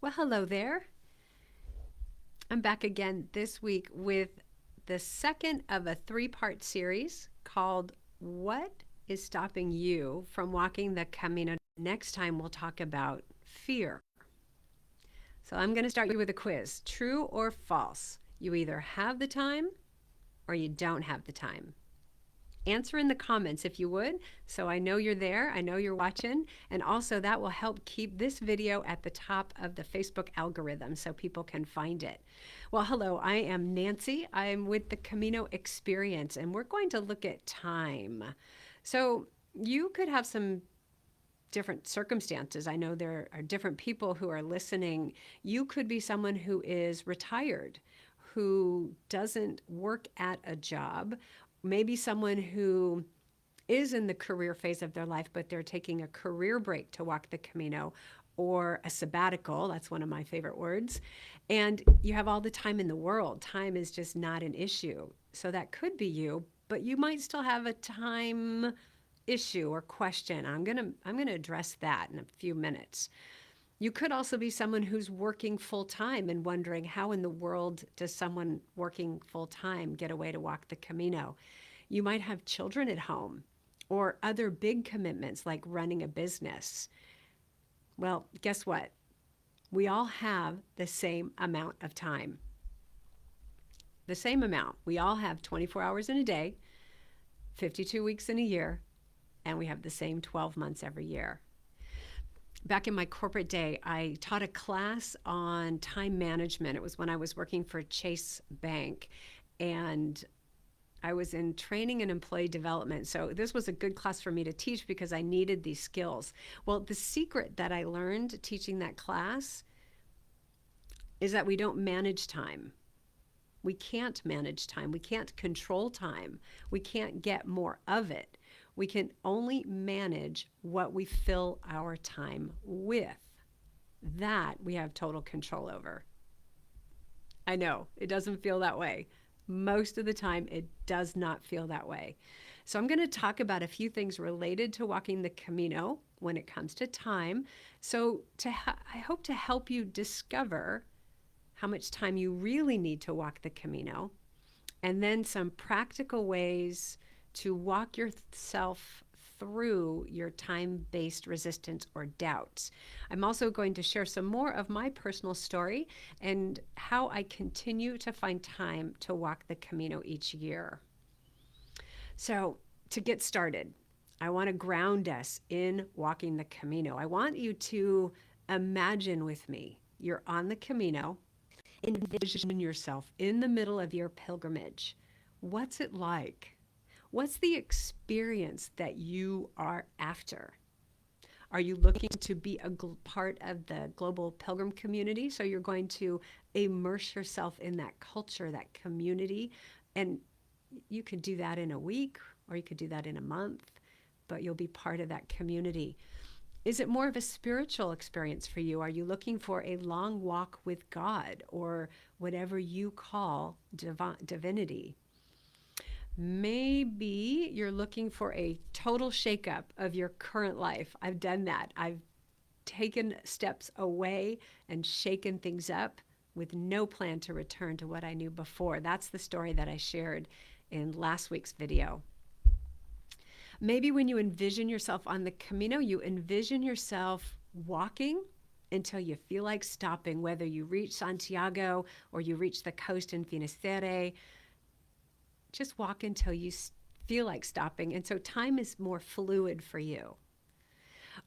Well, hello there. I'm back again this week with the second of a three-part series called What is Stopping You from Walking the Camino? Next time, we'll talk about fear. So I'm going to start you with a quiz. True or false? You either have the time or you don't have the time. Answer in the comments if you would, so I know you're there, I know you're watching, and also that will help keep this video at the top of the Facebook algorithm so people can find it. Well, hello, I am Nancy. I'm with the Camino Experience, and we're going to look at time. So you could have some different circumstances. I know there are different people who are listening. You could be someone who is retired, who doesn't work at a job, maybe someone who is in the career phase of their life, but they're taking a career break to walk the Camino or a sabbatical. That's one of my favorite words. And you have all the time in the world. Time is just not an issue. So that could be you, but you might still have a time issue or question. I'm going to address that in a few minutes. You could also be someone who's working full time and wondering how in the world does someone working full time get away to walk the Camino? You might have children at home or other big commitments like running a business. Well, guess what? We all have the same amount of time. The same amount. We all have 24 hours in a day, 52 weeks in a year, and we have the same 12 months every year. Back in my corporate day, I taught a class on time management. It was when I was working for Chase Bank, and I was in training and employee development. So this was a good class for me to teach because I needed these skills. Well, the secret that I learned teaching that class is that we don't manage time. We can't manage time. We can't control time. We can't get more of it. We can only manage what we fill our time with. That we have total control over. I know it doesn't feel that way. Most of the time, it does not feel that way. So I'm going to talk about a few things related to walking the Camino when it comes to time. So I hope to help you discover how much time you really need to walk the Camino, and then some practical ways to walk yourself through your time-based resistance or doubts. I'm also going to share some more of my personal story and how I continue to find time to walk the Camino each year. So to get started, I want to ground us in walking the Camino. I want you to imagine with me, you're on the Camino. Envision yourself in the middle of your pilgrimage. What's it like? What's the experience that you are after? Are you looking to be a part of the global pilgrim community? So you're going to immerse yourself in that culture, that community. And you could do that in a week or you could do that in a month, but you'll be part of that community. Is it more of a spiritual experience for you? Are you looking for a long walk with God or whatever you call divinity? Maybe you're looking for a total shakeup of your current life. I've done that. I've taken steps away and shaken things up with no plan to return to what I knew before. That's the story that I shared in last week's video. Maybe when you envision yourself on the Camino, you envision yourself walking until you feel like stopping, whether you reach Santiago or you reach the coast in Finisterre. Just walk until you feel like stopping. And so time is more fluid for you.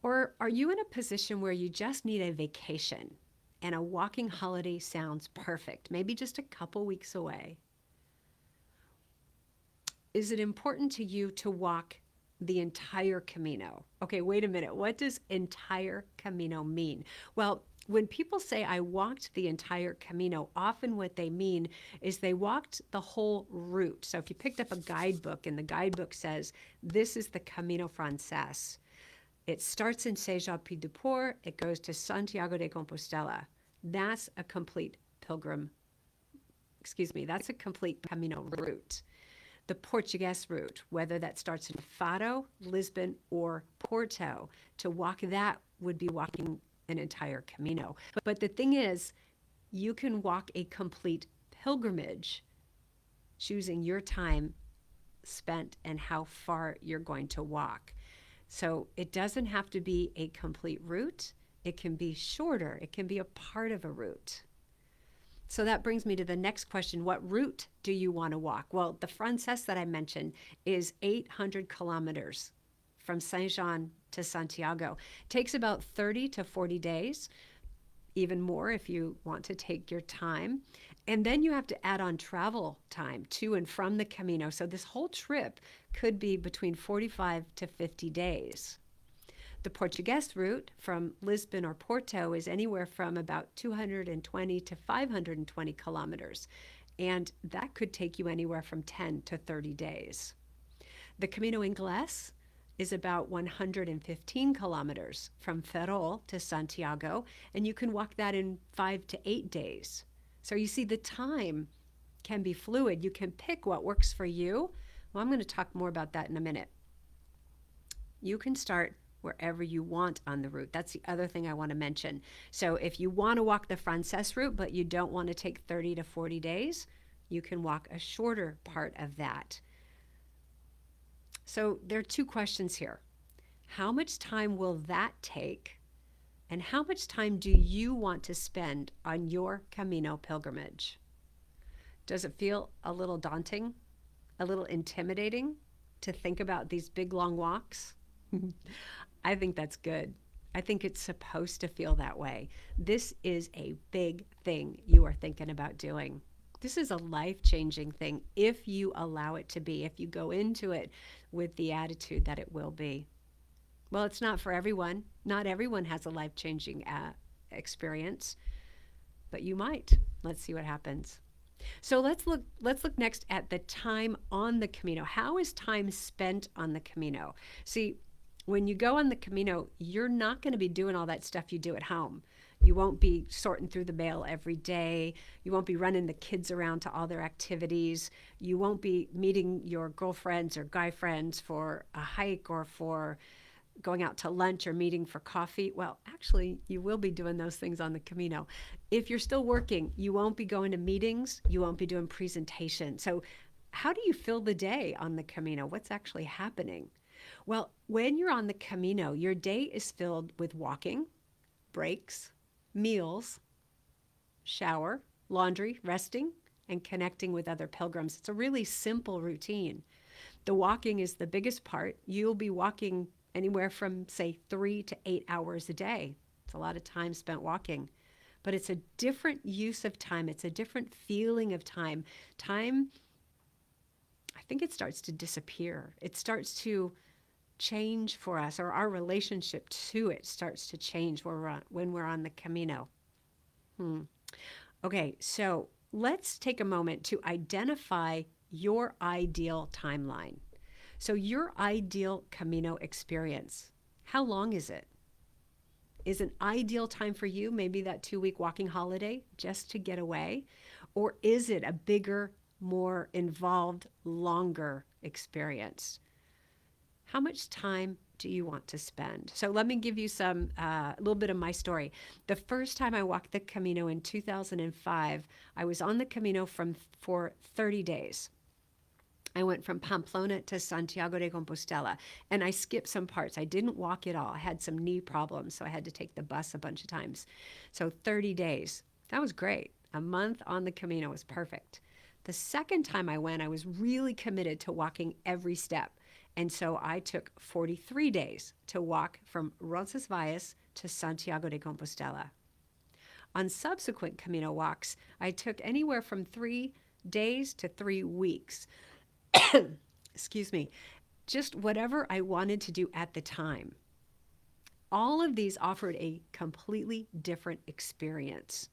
Or are you in a position where you just need a vacation and a walking holiday sounds perfect, maybe just a couple weeks away? Is it important to you to walk the entire Camino? Okay, wait a minute. What does entire Camino mean? Well, when people say I walked the entire Camino, often what they mean is they walked the whole route. So if you picked up a guidebook and the guidebook says, this is the Camino Frances. It starts in Saint-Jean-Pied-de-Port, it goes to Santiago de Compostela. That's a complete that's a complete Camino route. The Portuguese route, whether that starts in Faro, Lisbon, or Porto, to walk that would be walking an entire Camino. But the thing is, you can walk a complete pilgrimage choosing your time spent and how far you're going to walk. So it doesn't have to be a complete route. It can be shorter. It can be a part of a route. So that brings me to the next question. What route do you want to walk? Well, the Frances that I mentioned is 800 kilometers from Saint Jean to Santiago. It takes about 30 to 40 days, even more if you want to take your time. And then you have to add on travel time to and from the Camino. So this whole trip could be between 45 to 50 days. The Portuguese route from Lisbon or Porto is anywhere from about 220 to 520 kilometers, and that could take you anywhere from 10 to 30 days. The Camino Inglés is about 115 kilometers from Ferrol to Santiago, and you can walk that in 5 to 8 days. So you see, the time can be fluid. You can pick what works for you. Well, I'm going to talk more about that in a minute. You can start wherever you want on the route. That's the other thing I want to mention. So if you want to walk the Frances route, but you don't want to take 30 to 40 days, you can walk a shorter part of that. So there are two questions here. How much time will that take? And how much time do you want to spend on your Camino pilgrimage? Does it feel a little daunting, a little intimidating to think about these big, long walks? I think that's good. I think it's supposed to feel that way. This is a big thing you are thinking about doing. This is a life-changing thing if you allow it to be, if you go into it with the attitude that it will be. Well, it's not for everyone. Not everyone has a life-changing experience, but you might. Let's see what happens. So let's look next at the time on the Camino. How is time spent on the Camino? See, when you go on the Camino, you're not going to be doing all that stuff you do at home. You won't be sorting through the mail every day. You won't be running the kids around to all their activities. You won't be meeting your girlfriends or guy friends for a hike or for going out to lunch or meeting for coffee. Well, actually, you will be doing those things on the Camino. If you're still working, you won't be going to meetings. You won't be doing presentations. So how do you fill the day on the Camino? What's actually happening? Well, when you're on the Camino, your day is filled with walking, breaks, meals, shower, laundry, resting, and connecting with other pilgrims. It's a really simple routine. The walking is the biggest part. You'll be walking anywhere from, say, 3 to 8 hours a day. It's a lot of time spent walking. But it's a different use of time. It's a different feeling of time. Time, I think it starts to disappear. It starts to change for us, or our relationship to it starts to change when we're on the Camino. Okay, so let's take a moment to identify your ideal timeline. So your ideal Camino experience, how long is it? Is an ideal time for you maybe that 2-week walking holiday just to get away? Or is it a bigger, more involved, longer experience? How much time do you want to spend? So let me give you a little bit of my story. The first time I walked the Camino in 2005, I was on the Camino for 30 days. I went from Pamplona to Santiago de Compostela, and I skipped some parts. I didn't walk at all. I had some knee problems, so I had to take the bus a bunch of times. So 30 days. That was great. A month on the Camino was perfect. The second time I went, I was really committed to walking every step. And so I took 43 days to walk from Roncesvalles to Santiago de Compostela. On subsequent Camino walks, I took anywhere from 3 days to 3 weeks. Excuse me, just whatever I wanted to do at the time. All of these offered a completely different experience.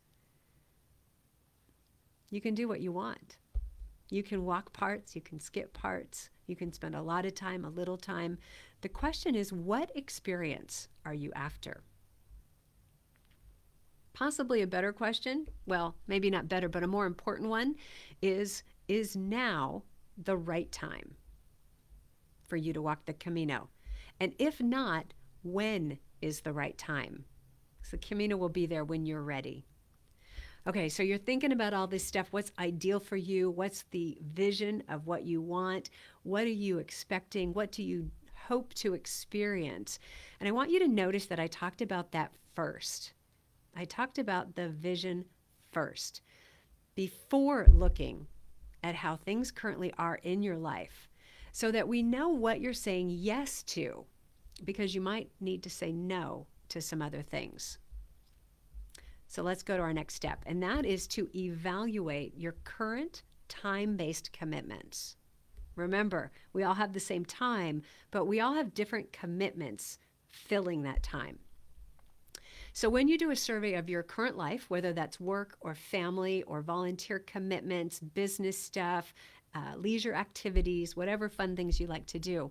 You can do what you want. You can walk parts, you can skip parts, you can spend a lot of time, a little time. The question is, what experience are you after? Possibly a better question, well, maybe not better, but a more important one is now the right time for you to walk the Camino? And if not, when is the right time? So Camino will be there when you're ready. Okay, so you're thinking about all this stuff. What's ideal for you? What's the vision of what you want? What are you expecting? What do you hope to experience? And I want you to notice that I talked about that first. I talked about the vision first before looking at how things currently are in your life so that we know what you're saying yes to, because you might need to say no to some other things. So let's go to our next step, and that is to evaluate your current time-based commitments. Remember, we all have the same time, but we all have different commitments filling that time. So when you do a survey of your current life, whether that's work or family or volunteer commitments, business stuff, leisure activities, whatever fun things you like to do,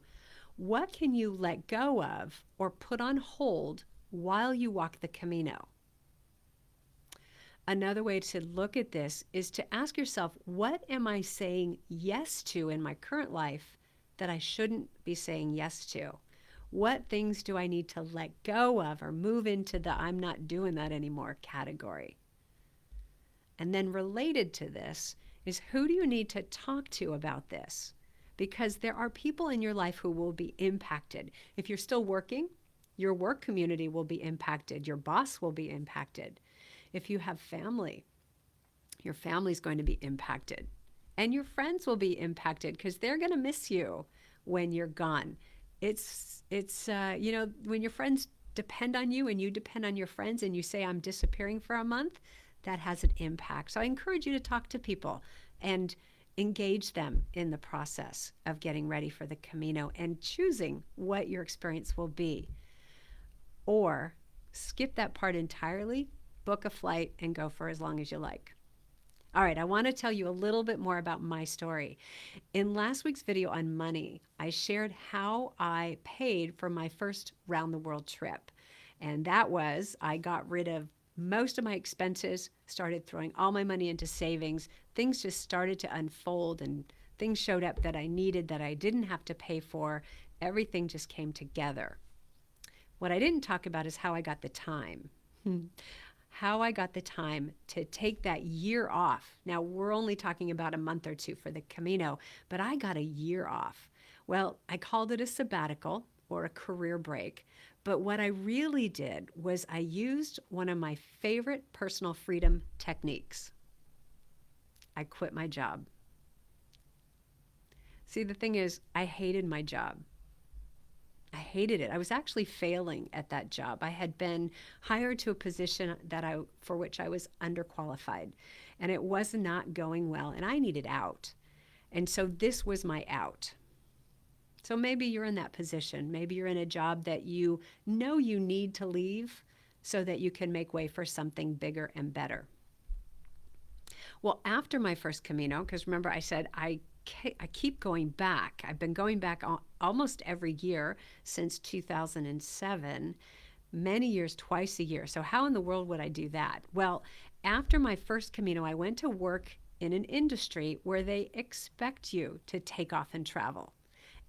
what can you let go of or put on hold while you walk the Camino? Another way to look at this is to ask yourself, what am I saying yes to in my current life that I shouldn't be saying yes to? What things do I need to let go of or move into the I'm not doing that anymore category? And then related to this is, who do you need to talk to about this? Because there are people in your life who will be impacted. If you're still working, your work community will be impacted. Your boss will be impacted. If you have family, your family's going to be impacted. And your friends will be impacted because they're going to miss you when you're gone. It's when your friends depend on you and you depend on your friends and you say, I'm disappearing for a month, that has an impact. So I encourage you to talk to people and engage them in the process of getting ready for the Camino and choosing what your experience will be. Or skip that part entirely, book a flight, and go for as long as you like. All right, I want to tell you a little bit more about my story. In last week's video on money, I shared how I paid for my first round the world trip. And that was, I got rid of most of my expenses, started throwing all my money into savings. Things just started to unfold and things showed up that I needed that I didn't have to pay for. Everything just came together. What I didn't talk about is how I got the time. How I got the time to take that year off. Now, we're only talking about a month or two for the Camino, but I got a year off. Well, I called it a sabbatical or a career break, but what I really did was I used one of my favorite personal freedom techniques. I quit my job. See, the thing is, I hated my job. I hated it. I was actually failing at that job. I had been hired to a position for which I was underqualified, and it was not going well, and I needed out. And so this was my out. So maybe you're in that position. Maybe you're in a job that you know you need to leave so that you can make way for something bigger and better. Well, after my first Camino, because remember I said I keep going back. I've been going back almost every year since 2007, many years, twice a year. So how in the world would I do that? Well, after my first Camino, I went to work in an industry where they expect you to take off and travel.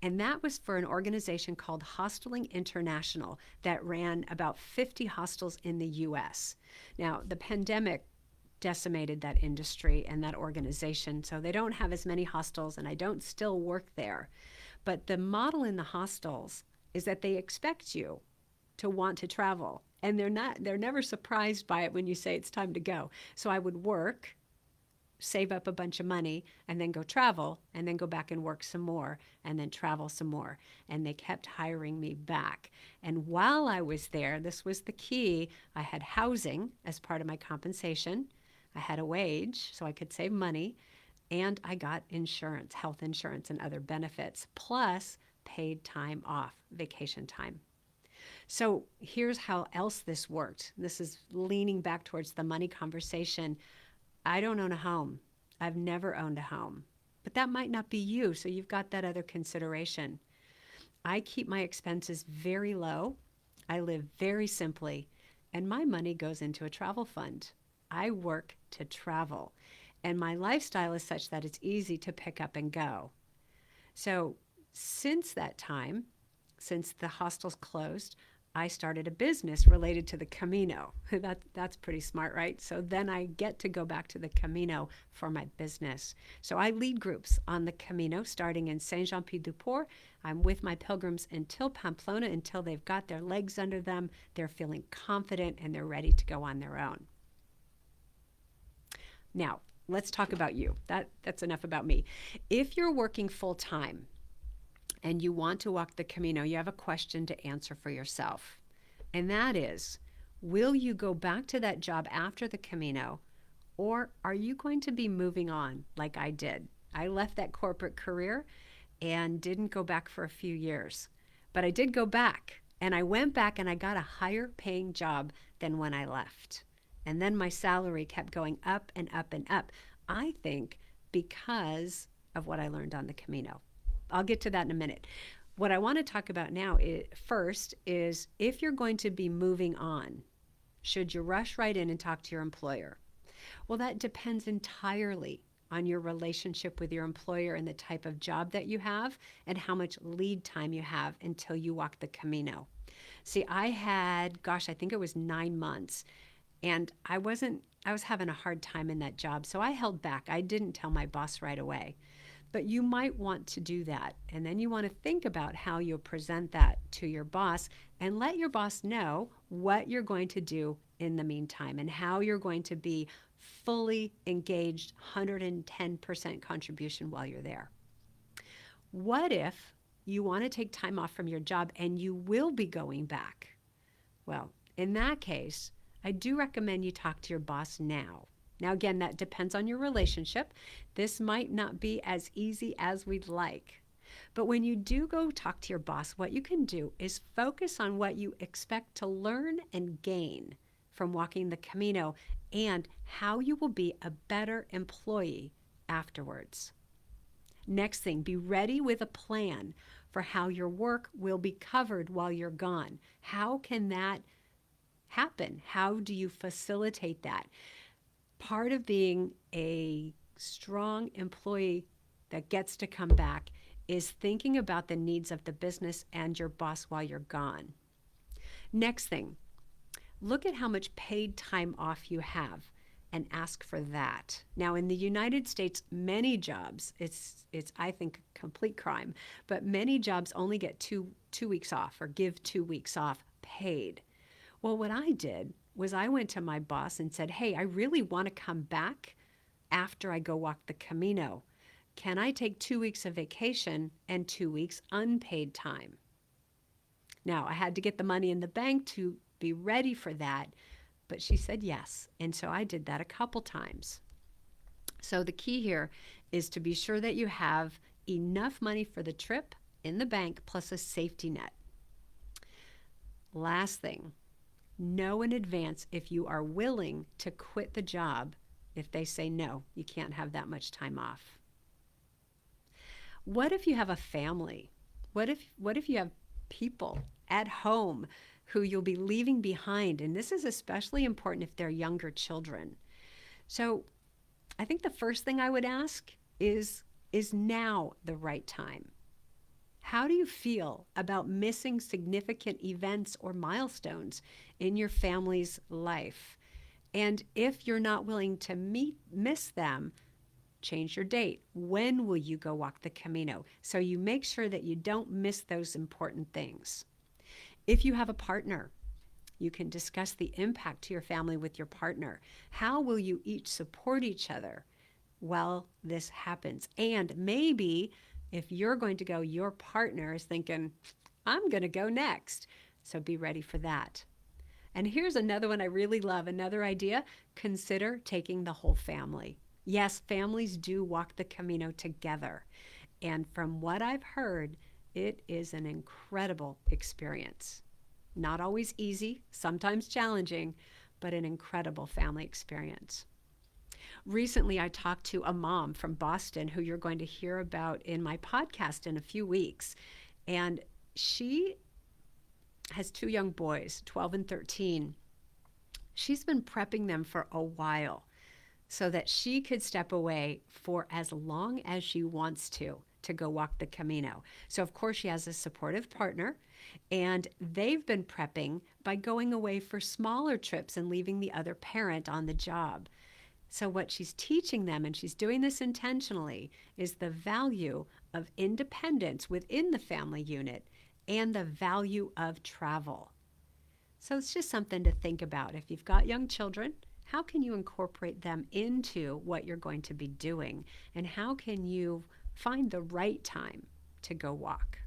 And that was for an organization called Hosteling International that ran about 50 hostels in the U.S. Now, the pandemic decimated that industry and that organization, so they don't have as many hostels, and I don't still work there. But the model in the hostels is that they expect you to want to travel, and they're never surprised by it when you say it's time to go. So I would work, save up a bunch of money, and then go travel, and then go back and work some more, and then travel some more. And they kept hiring me back. And while I was there, this was the key, I had housing as part of my compensation. I had a wage so I could save money, and I got insurance, health insurance and other benefits, plus paid time off, vacation time. So here's how else this worked. This is leaning back towards the money conversation. I don't own a home. I've never owned a home, but that might not be you, so you've got that other consideration. I keep my expenses very low. I live very simply, and my money goes into a travel fund. I work to travel, and my lifestyle is such that it's easy to pick up and go. So since that time, since the hostels closed, I started a business related to the Camino. That's pretty smart, right? So then I get to go back to the Camino for my business. So I lead groups on the Camino starting in Saint-Jean-Pied-de-Port. I'm with my pilgrims until Pamplona, until they've got their legs under them, they're feeling confident, and they're ready to go on their own. Now, let's talk about you. That's enough about me. If you're working full time and you want to walk the Camino, you have a question to answer for yourself. And that is, will you go back to that job after the Camino, or are you going to be moving on like I did? I left that corporate career and didn't go back for a few years. But I did go back, and I went back and I got a higher paying job than when I left. And then my salary kept going up and up and up. I think because of what I learned on the Camino. I'll get to that in a minute. What I want to talk about now first is if you're going to be moving on, should you rush right in and talk to your employer? Well, that depends entirely on your relationship with your employer and the type of job that you have and how much lead time you have until you walk the Camino. See, I had, I think it was 9 months. And I was having a hard time in that job, so I held back. I didn't tell my boss right away. But you might want to do that. And then you want to think about how you'll present that to your boss and let your boss know what you're going to do in the meantime and how you're going to be fully engaged, 110% contribution while you're there. What if you want to take time off from your job and you will be going back? Well, in that case, I do recommend you talk to your boss now. Now, again, that depends on your relationship. This might not be as easy as we'd like. But when you do go talk to your boss, what you can do is focus on what you expect to learn and gain from walking the Camino and how you will be a better employee afterwards. Next thing, be ready with a plan for how your work will be covered while you're gone. How can that happen? How do you facilitate that? Part of being a strong employee that gets to come back is thinking about the needs of the business and your boss while you're gone. Next thing, look at how much paid time off you have and ask for that. Now, in the United States, many jobs, it's I think a complete crime, but many jobs only get two weeks off or give 2 weeks off paid. Well, what I did was I went to my boss and said, hey, I really want to come back after I go walk the Camino. Can I take 2 weeks of vacation and 2 weeks unpaid time? Now, I had to get the money in the bank to be ready for that, but she said yes. And so I did that a couple times. So the key here is to be sure that you have enough money for the trip in the bank plus a safety net. Last thing, know in advance if you are willing to quit the job if they say no, you can't have that much time off. What if you have a family? What if you have people at home who you'll be leaving behind? And this is especially important if they're younger children. So I think the first thing I would ask is now the right time? How do you feel about missing significant events or milestones in your family's life? And if you're not willing to miss them, change your date. When will you go walk the Camino? So you make sure that you don't miss those important things. If you have a partner, you can discuss the impact to your family with your partner. How will you each support each other while this happens? And maybe if you're going to go, your partner is thinking, I'm going to go next. So be ready for that. And here's another one I really love, another idea. Consider taking the whole family. Yes, families do walk the Camino together. And from what I've heard, it is an incredible experience. Not always easy, sometimes challenging, but an incredible family experience. Recently, I talked to a mom from Boston who you're going to hear about in my podcast in a few weeks. And she has 2 young boys, 12 and 13. She's been prepping them for a while so that she could step away for as long as she wants to to go walk the Camino. So, of course, she has a supportive partner, and they've been prepping by going away for smaller trips and leaving the other parent on the job. So, what she's teaching them, and she's doing this intentionally, is the value of independence within the family unit and the value of travel. So, it's just something to think about. If you've got young children, how can you incorporate them into what you're going to be doing? And how can you find the right time to go walk?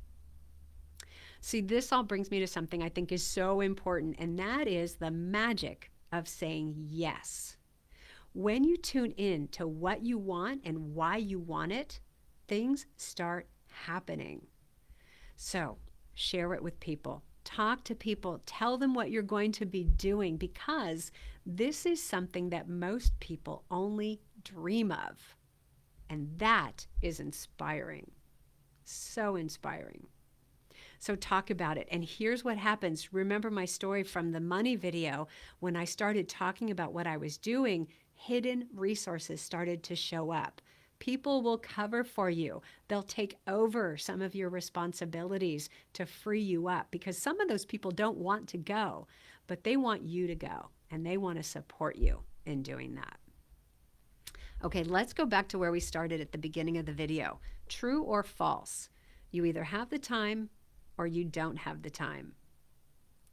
See, this all brings me to something I think is so important, and that is the magic of saying yes. When you tune in to what you want and why you want it, things start happening. So, share it with people. Talk to people. Tell them what you're going to be doing, because this is something that most people only dream of. And that is inspiring. So inspiring. So talk about it. And here's what happens. Remember my story from the money video. When I started talking about what I was doing, hidden resources started to show up. People will cover for you. They'll take over some of your responsibilities to free you up, because some of those people don't want to go, but they want you to go, and they want to support you in doing that. Okay, let's go back to where we started at the beginning of the video. True or false? You either have the time or you don't have the time.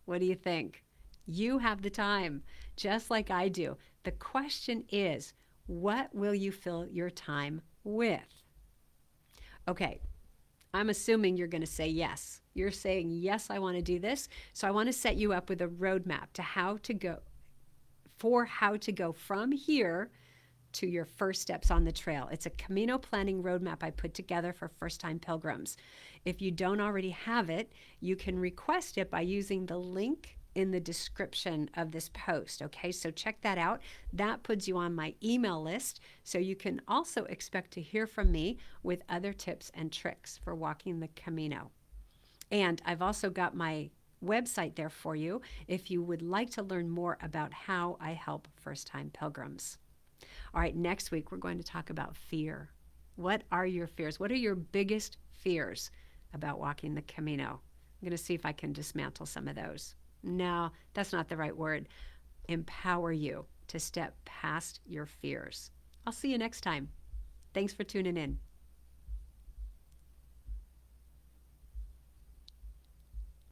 What do you think? You have the time, just like I do. The question is, what will you fill your time with? Okay, I'm assuming you're going to say yes. You're saying, yes, I want to do this. So I want to set you up with a roadmap to how to go from here to your first steps on the trail. It's a Camino planning roadmap I put together for first-time pilgrims. If you don't already have it, you can request it by using the link in the description of this post. Okay, so check that out. That puts you on my email list, so you can also expect to hear from me with other tips and tricks for walking the Camino. And I've also got my website there for you if you would like to learn more about how I help first-time pilgrims. All right, next week we're going to talk about fear. What are your fears? What are your biggest fears about walking the Camino? I'm going to see if I can dismantle some of those. No, that's not the right word. Empower you to step past your fears. I'll see you next time. Thanks for tuning in.